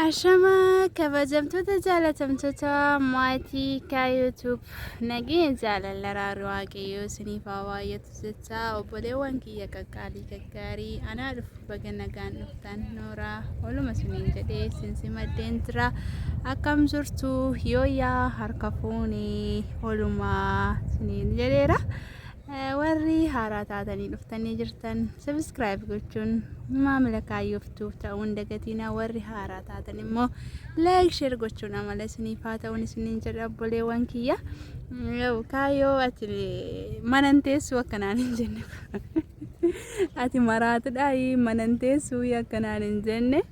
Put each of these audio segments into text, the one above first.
Ashama kabajamtoota jaalatamtoota maatii ka YouTube nageen jaalallara waaqayyoo isiniif haa baay'atu jecha obboleewwan kiyya qaqqaalii gaggaarii anaa dhufu baga nagaan dhuftan nooraa oluma isiniin jedhee sinsimaddeen jira akkam jirtu yooyaa harka fuunii olumaa isiniin jedheera. warri haaraa taatanii dhuftanii jirtan subscribe gochuun maamila kaayyoftuuf ta'uun dagatina warri haaraa taatan immoo like share gochuun amala isiniif haa ta'uun isiniin jedha obboleewwan kiyya kaayyoo ati manan teessu akkanaan hin jenne ati maraatudha manan teessu akkanaan hin jenne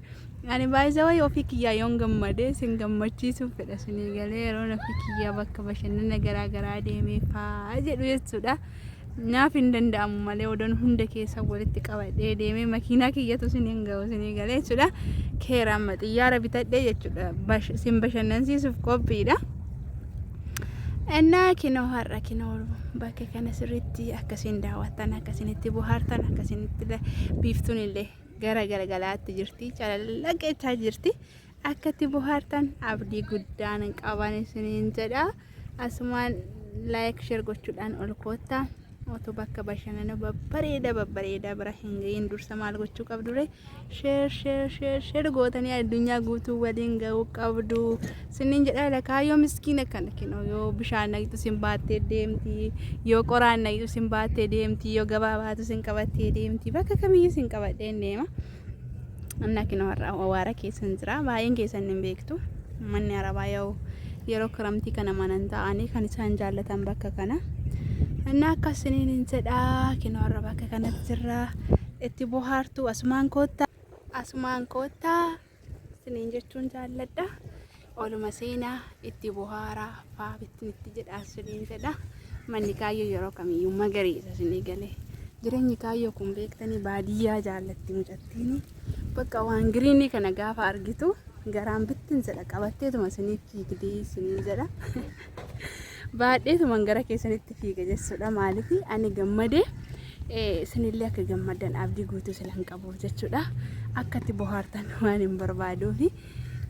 ani baay'ee way ofii kiyyaa yoon gammadee sin gammachiisuuf fedha isinii galee yeroo ofii kiyyaa bakka bashannana garaa garaa deemee faa jedhu jechuudha. naaf hin danda'amu malee odoon hunda keessa walitti qabadhee deemee makiinaa kiyyatu isin ga'u isinii galee jechuudha. keeraan xiyyaara bitadhee jechuudha sin bashannansiisuuf qophiidha. Innaa kinoo har'a kinoo bakka kana sirriitti akkasiin daawwattan akkasinitti bohaartan akkasinitti biiftuun illee gara galaatti jirti calallaqechaa jirti akkatti bohaartan abdii guddaan qaban isiniin jedha. asumaan like share gochuudhaan ol koottaa oto bakka bashannana babbareeda bira hin ga'iin dursa maal gochuu qabdu re share gootanii addunyaa guutuu waliin ga'uu qabdu isiniin jedha. lakaayyoo miskiina kana kinoo yoo bishaan naqitu sin baattee deemti yoo qoraan naqitu sin baattee deemti yoo gabaa baatu sin qabattee deemti bakka kamiyyuu sin qabadhee deema. anna kinoo har'a waara keessan jira baay'een keessan hin beektu manni arabaa yeroo kiramtii kana manan ta'anii kan isaan jaallatan bakka kana anna akkasiniin hin jedha. kinoo har'a bakka kanatti jirra itti bohaartu asumaan koottaa isiniin jechuun jaalladha. oluma seenaa itti bohaaraa faabittiin itti jedha isiniin jedha. manni kaayyoo yeroo kamiyyuu magariisa isinii galee jireenyi kaayyoo kun beektanii baadiyyaa jaallatti mucattiin bakka waan giriinii kana gaafa argitu garaan bittin jedha qabatteetuma isiniif fiigdee isinii jedha. baadheetuma gara keessanitti fiiga jechuudha. maaliif ani gammadee isinillee akka gammadan abdii guutuu silan qabuuf jechuudha. akkatti bohaartan waan hin barbaaduufi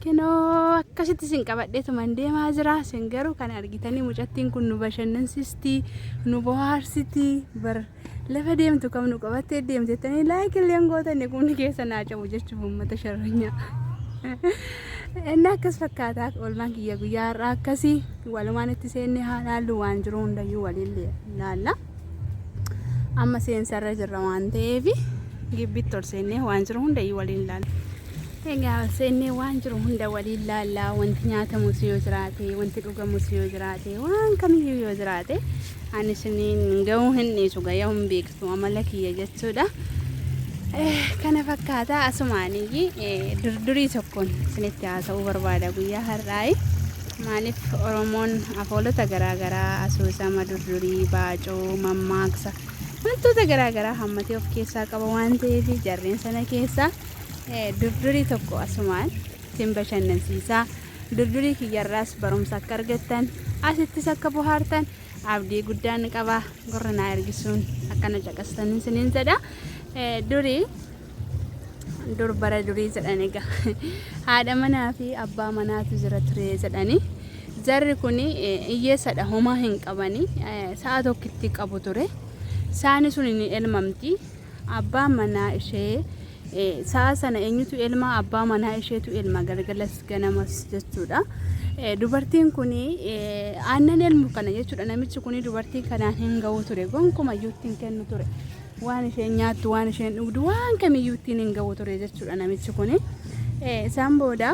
kinoo akkasitti sin qabadheetuma deemaa jira. sin garuu kan argitanii mucattiin kun nu bashannansiistii nu bohaarsiti bar lafa deemtu kam nu qabattee deemtettanii laayikillee gootanne kun keessa naa cabu jechuuf uummata sharranyaa. Inni akkas fakkaataa olmaan kiyya guyyaa har'aa akkasii walumaan itti seenne haalaallu waan jiru hundayyuu waliin laalla. amma seensarra jirra waan ta'eef gibbitti ol seennee waan jiru hundayyuu waliin laalla. egaa seennee waan jiru hunda waliin laalla. wanti nyaatamus yoo jiraate wanti dhugamus yoo jiraate waan kamiyyuu yoo jiraate ani isiniin ga'uu hin dhiisu ga'uu hin beektu amala kiyya jechuudha. kana fakkaataa asumaanii durdurii tokkoon isinitti haasa'uu barbaada guyyaa har'aa. maaliif oromoon afoolota garaagaraa asoosama durdurii baacoo mammaaksa wantoota garaagaraa hammatee of keessaa qaba waan ta'eef jarreen sana keessaa durdurii tokko asumaan isin bashannansiisaa. durdurii kiyyarraas barumsa akka argattan asittis akka bohaartan abdii guddaan qaba. gorranaa ergisuun akkana caqastan isiniin jedha. durbara durii jedhani haadha manaa fi abbaa manaatu jira ture jedhani. jarri kun hiyyeessadha homaa hin qabani sa'a tokkitti qabu ture. saani sun ni elmamti. abbaan manaa ishee sa'a sana eenyutu elma abbaa manaa isheetu elma galgalas ganamas jechuudha. dubartiin kun aannan elmu kana jechuudha. namichi kun dubartii kanaan hin ga'u ture gonkumayyuu ittiin kennu ture. waan isheen nyaattu waan isheen dhugdu waan kamiyyuu ittiin hin ga'u ture jechuudha namichi kun. isaan booda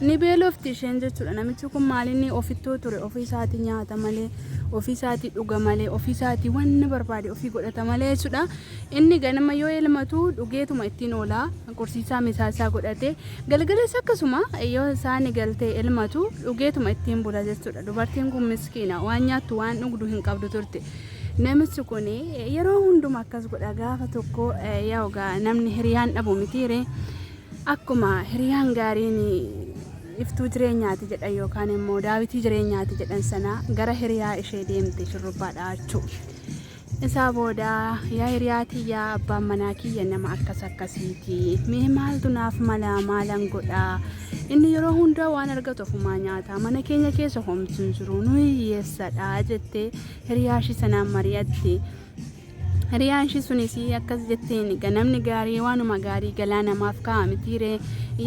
ni beelofti isheen jechuudha. namichi kun maalinni ofittoo ture ofii isaatii nyaata malee ofii isaatii dhuga malee ofii isaatii wanni barbaade ofii godhata malee jechuudha. inni ganama yoo elmatu dhugeetuma ittiin oolaa qursiisaa misaasaa godhate galgalas akkasuma yoo isaan galtee elmatu dhugeetuma ittiin bula jechuudha. dubartiin kun miskiina waan nyaattu waan dhugdu hin qabdu turte. namichi kun yeroo hunduma akkas godha. gaafa tokko yoogaa namni hiriyaan dhabu mitiire akkuma hiriyaan gaariin iftuu jireenyaati jedhan yookaan immoo daawitii jireenyaati jedhan sana gara hiriyaa ishee deemte shurrubbaa dhaachuu. Isaa booda yaa hiriyaati yaa abbaan manaa kiyya nama akkasiiti. Mee maaltu naaf mala maalan godhaa? Inni yeroo hundaa waan argatu ofumaa nyaata. Mana keenya keessa homtuu hin jiru nuyi hiyyeessadha jettee hiriyaashii sanaan mari'atte. Hiriyaashii sunis akkas jetteen ganamni gaarii waanuma gaarii galaa namaaf ka'a mitiiree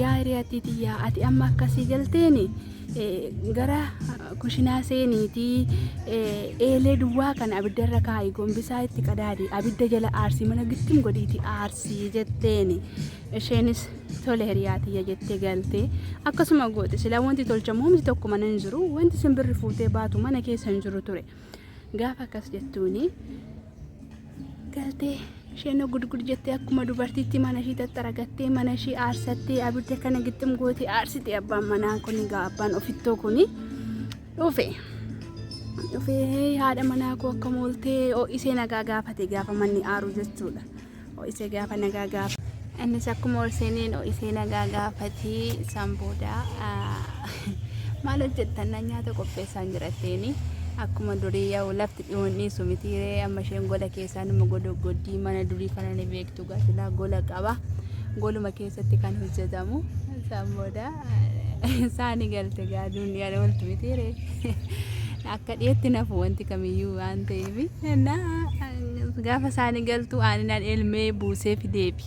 yaa hiriyaatti yaa ati amma akkasii galteeni. Gara kushinaa seeniitii eelee duwwaa kan abiddarra kaa'e gombisaa itti qadaadi abidda jala aarsii mana gittim godhiiti aarsii jetteeni. Isheenis tole hiriyaatiyya jettee galte akkasuma goote silaa wanti tolchamu humti tokko mana hin jiru wanti simbirri fuutee baatu mana keessa hin jiru ture. Gaafa akkas jettuuni galtee isheen gudgud jettee akkuma dubartiitti mana ishii tattaraagattee mana ishii aarsattee abidda kana gittim goote aarsite. Abbaan manaa kun abbaan ofittoo kun dhufee haadha manaa koo akka mooltee ho'isee nagaa gaafate gaafa manni aaru jechuudha. Ho'isee gaafa nagaa gaafa innis akkuma ol seeneen ho'isee nagaa gaafatee san booda maal hojjettan nyaata qopheessaan jiratteeni. Akkuma durii yaa lafti dhiyoonni sumitiiree amma isheen gola keessaa nama godoggoddii mana durii kana ni beektu gaafilaa gola qaba. Goluma keessatti kan hojjetamu san booda saani galte gaaduun yaada waltu mitiiree akka dhiyeetti nafu wanti kamiyyuu waan ta'eef gaafa saani galtu aannan ilmee buusee fideebi.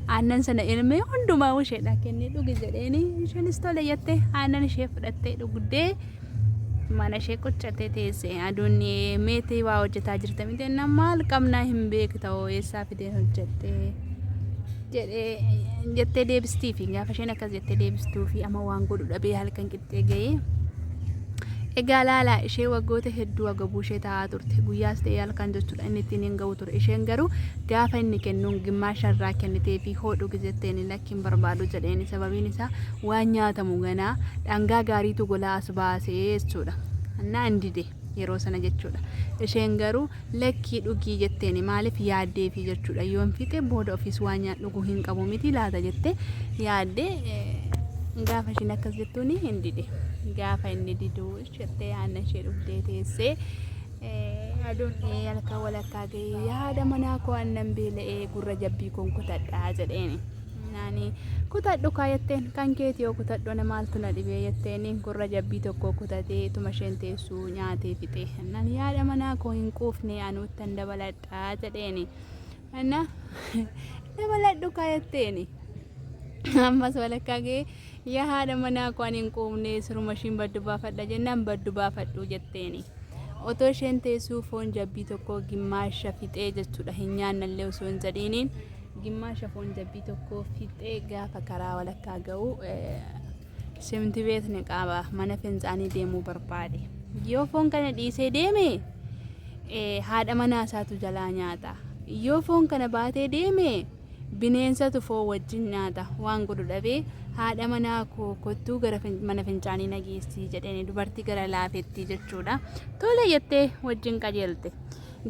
Aannan sana ilmee hundumaa isheedha kennee dhugi jedheeni isheenis tole jettee aannan ishee fudhattee dhugdee mana ishee quccatee teessee aduun meetii waa hojjetaa jirta miti maal qabnaa hin beekta eessaa fidee hojjettee jettee deebistii fi gaafa isheen akkas jettee deebistuu fi amma waan godhu dhabee halkan qixxee ga'ee egaa laalaa ishee waggoota hedduu agabuu ishee taa'aa turte guyyaas ta'ee halkan jechuudha inni ittiin hin ga'u ture. Isheen garuu gaafa inni kennuun gimmaasha irraa kennitee fi hodhu jetteen lakkiin barbaadu jedheeni sababiin isaa waan nyaatamu ganaa dhangaa gaariitu golaa as baasee jechuudha. Naan dide yeroo sana jechuudha. Isheen garuu lakkii dhugii jetteeni maaliif yaaddee fi jechuudha yoon fixe booda ofiis waan dhuguu hin qabu miti laata jettee yaaddee gaafa isheen akkas jettuuni hin dide. Gaafa inni diduu jettee aannan ishee dhugdee teessee aduun halkan walakkaa ga'ee yaada manaa koo aannan beela'ee gurra jabbii koon kutadhaa jedheeni. Naani kutadhu kaayatteen kan keetii yoo kutadhu na maaltu na dhibee jetteeni gurra jabbii tokko kutatee tuma isheen teessuu nyaatee fixe. Naan yaada manaa koo hin quufne anuuttan dabaladhaa jedheeni. Anna dabaladhu kaayatteeni. Ammas walakkaa ga'ee yaa haadha manaa koo hin quufne siruma ishiin baddu baafadha jennaan baddu baafadhu jetteeni. Otoo isheen teessuu foon jabbii tokko gimmaasha fixee jechuudha hin nyaannallee osoo hin jedhiiniin gimmaasha foon jabbii tokko fixee gaafa karaa walakkaa ga'u simti beekne qaba mana fincaanii deemuu barbaade. Yoo foon kana dhiisee deeme haadha manaa isaatu jalaa nyaata. Yoo foon kana baatee deeme bineensatu foon wajjin nyaata waan godhu dhabee haadha manaa koo kottuu gara mana fincaanii nageessii jedhanii dubartii gara laafetti jechuudha. Tole jettee wajjin qajeelte.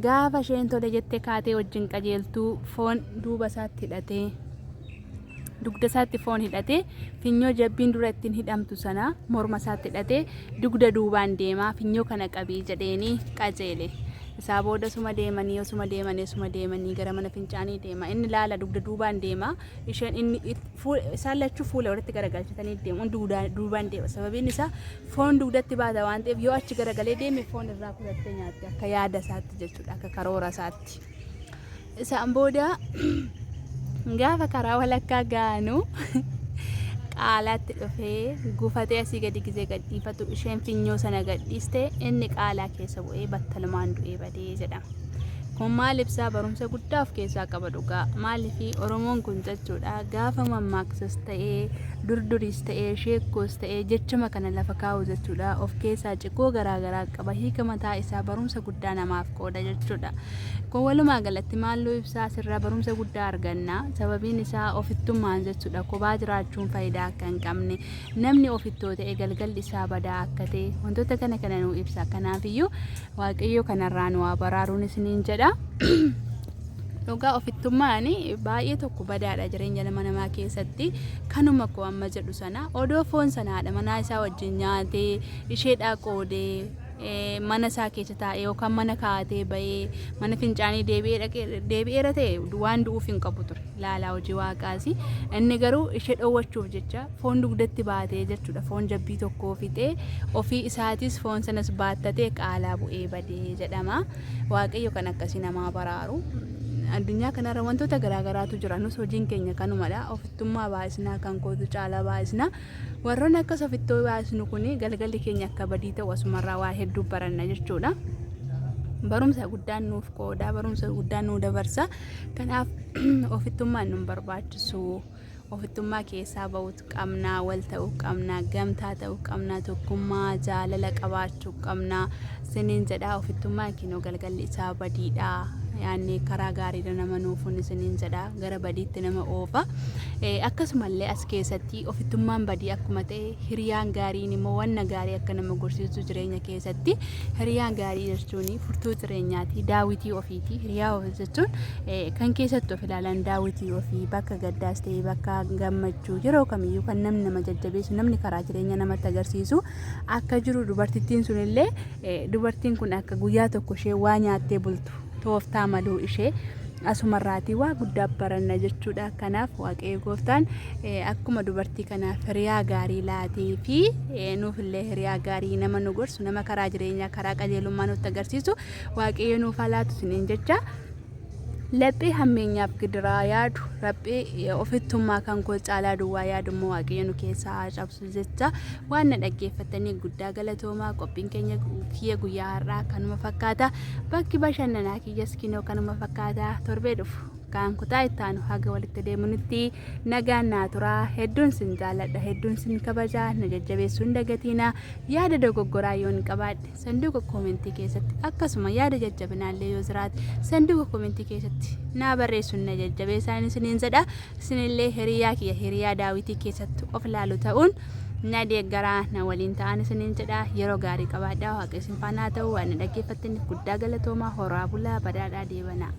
Gaafa isheen tole jettee kaatee wajjin qajeeltuu foon duuba isaatti hidhatee dugda isaatti foon hidhatee finyoo jabbiin dura ittiin hidhamtu sana morma isaatti hidhatee dugda duubaan deemaa finyoo kana qabii jedheeni qajeele. Isaa booda suma deemanii gara mana fincaanii deema. Inni laala dugda duubaan deema. Isheen inni isaan lachuu fuula walitti garagalchatanii deemu. Duubaan deema. Sababiin isaa foon dugdatti baata waan ta'eef yoo achi garagalee deeme foon irraa kutattee nyaatti akka yaada isaatti jechuudha akka karoora isaatti. Isaan booda gaafa karaa walakkaa gaanu qaalaatti dhufee gufatee asii gadi gisee gadhiifatu isheen finyoo sana gadhiiste inni qaalaa keessa bu'ee battalumaan du'ee badee jedhama. Kun maal ibsaa barumsa guddaa of keessaa qaba dhugaa. Maaliif Oromoon kun jechuudha gaafa mammaaksas ta'ee durduriis ta'ee sheekkoos ta'ee jechuma kana lafa kaa'u jechuudha of keessaa ciqoo garaagaraa qaba. Hiika mataa isaa barumsa guddaa namaaf qooda jechuudha. Kun walumaa galatti maalluu ibsaa sirraa barumsa guddaa arganna. Sababiin isaa ofittummaan jechuudha kophaa jiraachuun faayidaa akka hin qabne namni ofittoo ta'e galgalli isaa badaa akka ta'e wantoota kana nuu ibsa. Kanaafiyyuu Waaqayyo kanarraa nu haa baraaruun isiniin jedha. Dhugaa ofittummaan baay'ee tokko badaadha jireenya nama namaa keessatti kanuma koo amma jedhu sana odoo foon sana haadha manaa isaa wajjin nyaatee isheedhaa qoodee mana isaa keessa taa'ee yookaan mana kaa'atee bahee mana fincaanii deebi'eera ta'e waan du'uuf hin qabu ture laalaa hojii waaqaasi. Inni garuu ishee dhoowwachuuf jecha foon dugdatti baatee jechuudha, foon jabbii tokkoo fixee ofii isaatis foon sanas baattatee qaalaa bu'ee badee jedhama. Waaqayyo kan akkasii namaa baraaru. Addunyaa kanarra wantoota garaagaraatu jira. Nus hojiin keenya kanumadha. Ofittummaa baay'isnaa, kan kootu caalaa baay'isnaa. Warroonni akkas ofittoo baay'isnu kun galgalli keenya akka badii ta'u asumarraa waa hedduu baranna jechuudha. Barumsa guddaan nuuf qooda, barumsa guddaan nu dabarsa. Kanaaf ofittummaan nu barbaachisu. Ofittummaa keessaa ba'uutu qabnaa, wal ta'uu qabnaa, gamtaa ta'uu qabnaa, tokkummaa jaalala qabaachuu qabnaa. Siniin jedhaa ofittummaan kinoo galgalli isaa badiidha. Yaani karaa gaariidha nama nuufuun isiniin jedha, gara badiitti nama oofa. Akkasumallee as keessatti ofittummaan badii akkuma ta'e hiriyaan gaariin immoo wanna gaarii akka nama gorsiisu jireenya keessatti. Hiriyaan gaarii jechuun furtuu jireenyaati, daawitii ofiiti. Hiriyaa ofii jechuun kan keessatti of ilaalan daawitii ofii, bakka gaddaas ta'e bakka gammachuu yeroo kamiyyuu kan namni nama jajjabeessu, namni karaa jireenya namatti agarsiisu akka jiru. Dubartittiin sunillee dubartiin kun akka guyyaa tokko ishee waa nyaattee bultu tooftaa maluu ishee asumarraatii waa guddaa baranna jechuudha. Kanaaf waaqayyo gooftaan akkuma dubartii kanaaf hiriyaa gaarii laatee fi nuufillee hiriyaa gaarii nama nu gorsu, nama karaa jireenyaa, karaa qajeelummaa nutti agarsiisu waaqayyo nuuf haa laatu isiniin jecha. Laphee hammeenyaaf gidiraa yaadu, laphee ofittummaa kan koo caalaa duwwaa yaadu immoo waaqayyo nu keessaa haa cabsu jecha. Waan na dhaggeeffatanii guddaa galatoomaa. Qophiin keenya kiyya guyyaa har'aa kanuma fakkaata. Bakki bashannanaa kiyyas kinoo kanuma fakkaata. Torbee dhufu kan kutaa ittaanu haga walitti deemunutti nagaan naa turaa. Hedduun sin jaalladha, hedduun sin kabajaa. Na jajjabeessuu hin dagatiina. Yaada dogoggoraa yoo hin qabaadhe sanduuqa koomentii keessatti, akkasuma yaada jajjabinaallee yoo jiraate sanduuqa koomentii keessatti naa barreessuun na jajjabeessaa isiniin jedha. Isinillee hiriyaa kiyya, hiriyaa daawitii keessatti of ilaalu ta'uun na deeggaraa, na waliin ta'an isiniin jedha. Yeroo gaarii qabaadhaa. Waaqa isin faana haa ta'u. Waan dhaggeeffattaniif guddaa galatoomaa. Horaa bulaa, badhaadhaa deebanaa.